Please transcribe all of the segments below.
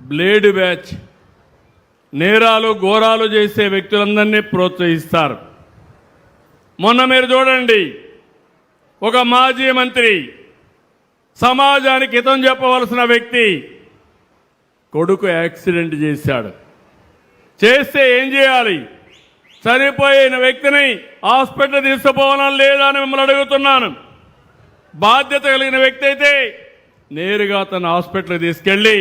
Blade batch, నేరాలు ఘోరాలు చేసే వ్యక్తులందరినీ ప్రోత్సహిస్తారు. మొన్న మీరు చూడండి, ఒక మాజీ మంత్రి, సమాజానికి హితం చెప్పవలసిన వ్యక్తి కొడుకు యాక్సిడెంట్ చేశాడు. చేస్తే ఏం చేయాలి? చనిపోయిన వ్యక్తిని హాస్పిటల్ తీసుకుపోవాలని లేదా అని మిమ్మల్ని అడుగుతున్నాను. బాధ్యత కలిగిన వ్యక్తి అయితే నేరుగా తన హాస్పిటల్ తీసుకెళ్ళి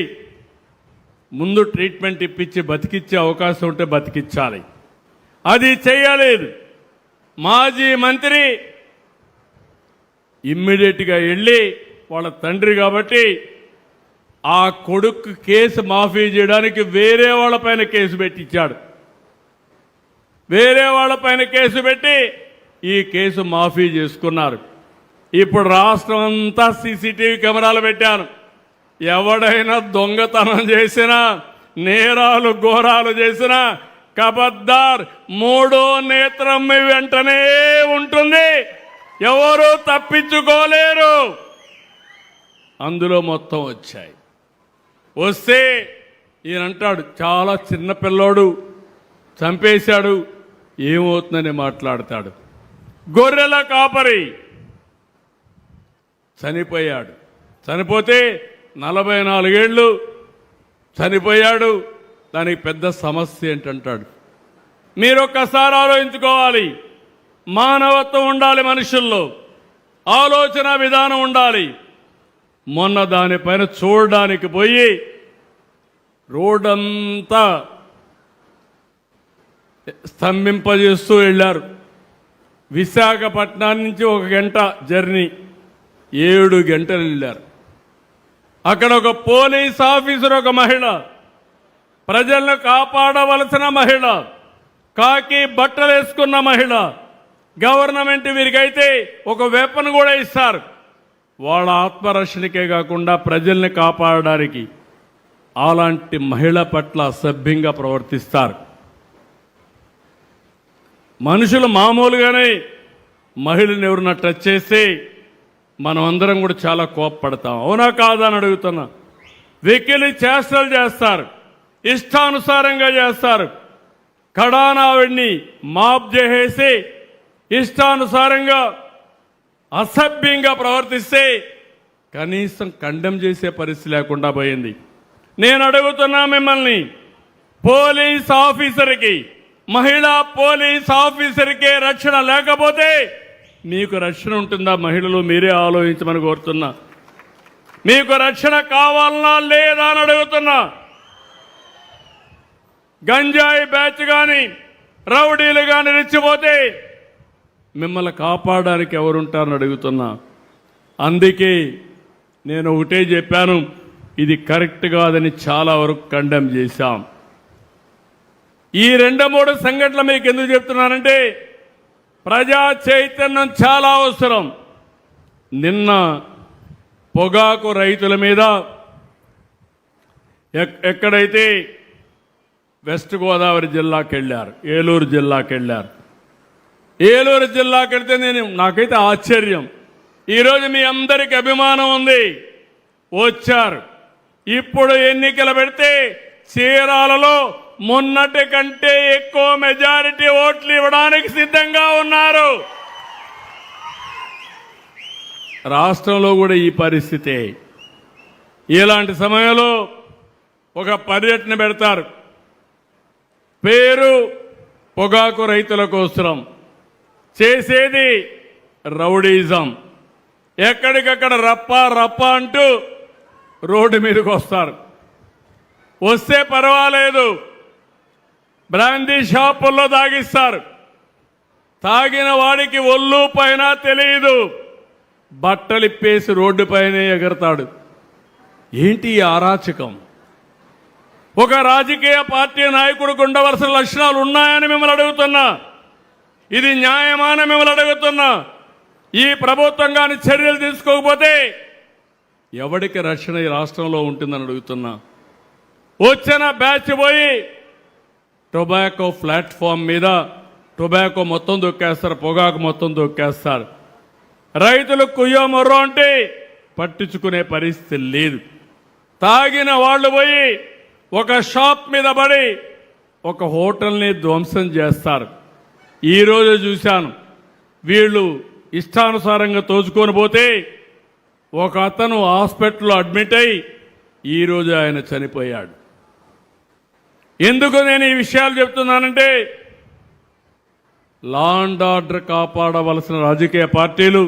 ముందు ట్రీట్మెంట్ ఇప్పించి బతికిచ్చే అవకాశం ఉంటే బతికించాలి. అది చేయలేదు. మాజీ మంత్రి ఇమ్మీడియట్గా వెళ్ళి వాళ్ళ తండ్రి కాబట్టి ఆ కొడుకు కేసు మాఫీ చేయడానికి వేరే వాళ్ళపైన కేసు పెట్టించాడు. వేరే వాళ్ళపైన కేసు పెట్టి ఈ కేసు మాఫీ చేసుకున్నారు. ఇప్పుడు రాష్ట్రం అంతా సీసీటీవీ కెమెరాలు పెట్టాను. ఎవడైనా దొంగతనం చేసినా, నేరాలు ఘోరాలు చేసినా కబద్దార్, మూడో నేత్రం మీ వెంటనే ఉంటుంది. ఎవరు తప్పించుకోలేరు. అందులో మొత్తం వచ్చాయి. వస్తే ఈయనంటాడు చాలా చిన్న పిల్లోడు చంపేశాడు, ఏమవుతుందని మాట్లాడతాడు. గొర్రెల కాపరి చనిపోయాడు. చనిపోతే 44 ఏళ్ళు చనిపోయాడు. దానికి పెద్ద సమస్య ఏంటంటాడు. మీరు ఒక్కసారి ఆలోచించుకోవాలి. మానవత్వం ఉండాలి, మనుషుల్లో ఆలోచన విధానం ఉండాలి. మొన్న దానిపైన చూడడానికి పోయి రోడ్డంతా స్తంభింపజేస్తూ వెళ్ళారు. విశాఖపట్నం నుంచి 1 గంట జర్నీ, 7 గంటలు వెళ్ళారు. అక్కడ ఒక పోలీస్ ఆఫీసర్, ఒక మహిళ, ప్రజలను కాపాడవలసిన మహిళ, కాకి బట్టలు వేసుకున్న మహిళ. గవర్నమెంట్ వీరికైతే ఒక వెపన్ కూడా ఇస్తారు. వాళ్ళ ఆత్మరక్షణకే కాకుండా ప్రజల్ని కాపాడడానికి. అలాంటి మహిళ పట్ల అసభ్యంగా ప్రవర్తిస్తారు. మనుషులు మామూలుగానే మహిళని ఎవరన్నా టచ్ చేస్తే మనం అందరం కూడా చాలా కోప్పడతాం. అవునా కాదా అని అడుగుతున్నా. వెకిలి చేష్టలు చేస్తారు, ఇష్టానుసారంగా చేస్తారు. కడానావిడిని మాప్ చేసేసి ఇష్టానుసారంగా అసభ్యంగా ప్రవర్తిస్తే కనీసం కండెం చేసే పరిస్థితి లేకుండా పోయింది. నేను అడుగుతున్నా మిమ్మల్ని, పోలీస్ ఆఫీసర్కి, మహిళా పోలీస్ ఆఫీసర్కే రక్షణ లేకపోతే మీకు రక్షణ ఉంటుందా? మహిళలు మీరే ఆలోచించమని కోరుతున్నా. మీకు రక్షణ కావాలన్నా లేదా అని అడుగుతున్నా. గంజాయి బ్యాచ్ కానీ, రౌడీలు కానీ రెచ్చిపోతే మిమ్మల్ని కాపాడడానికి ఎవరుంటారని అడుగుతున్నా. అందుకే నేను ఒకటే చెప్పాను, ఇది కరెక్ట్ కాదని చాలా వరకు కండెమ్ చేశాం. ఈ 2-3 సంఘటనలు మీకు ఎందుకు చెప్తున్నానంటే ప్రజా చైతన్యం చాలా అవసరం. నిన్న పొగాకు రైతుల మీద ఎక్కడైతే వెస్ట్ గోదావరి జిల్లాకి వెళ్ళారు, ఏలూరు జిల్లాకి వెళ్ళారు. ఏలూరు జిల్లాకి వెళ్తే నాకైతే ఆశ్చర్యం. ఈరోజు మీ అందరికీ అభిమానం ఉంది, వచ్చారు. ఇప్పుడు ఎన్నికలు పెడితే చీరాలలో మొన్నటి కంటే ఎక్కువ మెజారిటీ ఓట్లు ఇవ్వడానికి సిద్ధంగా ఉన్నారు. రాష్ట్రంలో కూడా ఈ పరిస్థితే. ఇలాంటి సమయంలో ఒక పర్యటన పెడతారు. పేరు పొగాకు రైతుల కోసం, చేసేది రౌడీజం. ఎక్కడికక్కడ రప్ప అంటూ రోడ్డు మీదకి వస్తారు. వస్తే పర్వాలేదు, బ్రాందీ షాపుల్లో తాగిస్తారు. తాగిన వాడికి ఒళ్ళు పైన తెలియదు, బట్టలిప్పేసి రోడ్డు పైన ఎగరతాడు. ఏంటి ఈ అరాచకం? ఒక రాజకీయ పార్టీ నాయకుడికి ఉండవలసిన లక్షణాలు ఉన్నాయని మిమ్మల్ని అడుగుతున్నా. ఇది న్యాయమాన మిమ్మల్ని అడుగుతున్నా. ఈ ప్రభుత్వం కానీ చర్యలు తీసుకోకపోతే ఎవరికి రక్షణ ఈ రాష్ట్రంలో ఉంటుందని అడుగుతున్నా. వచ్చిన బ్యాచ్ పోయి టొబాకో ప్లాట్ఫామ్ మీద టొబాకో మొత్తం దొక్కేస్తారు, పొగాకు మొత్తం దొక్కేస్తారు. రైతులు కుయ్యో మొర్రో అంటే పట్టించుకునే పరిస్థితి లేదు. తాగిన వాళ్ళు పోయి ఒక షాప్ మీద పడి ఒక హోటల్ని ధ్వంసం చేస్తారు. ఈరోజు చూశాను, వీళ్ళు ఇష్టానుసారంగా తోచుకొని పోతే ఒక అతను హాస్పిటల్లో అడ్మిట్ అయి ఈరోజు ఆయన చనిపోయాడు. ఎందుకు నేను ఈ విషయాలు చెప్తున్నానంటే, లా అండ్ ఆర్డర్ కాపాడవలసిన రాజకీయ పార్టీలు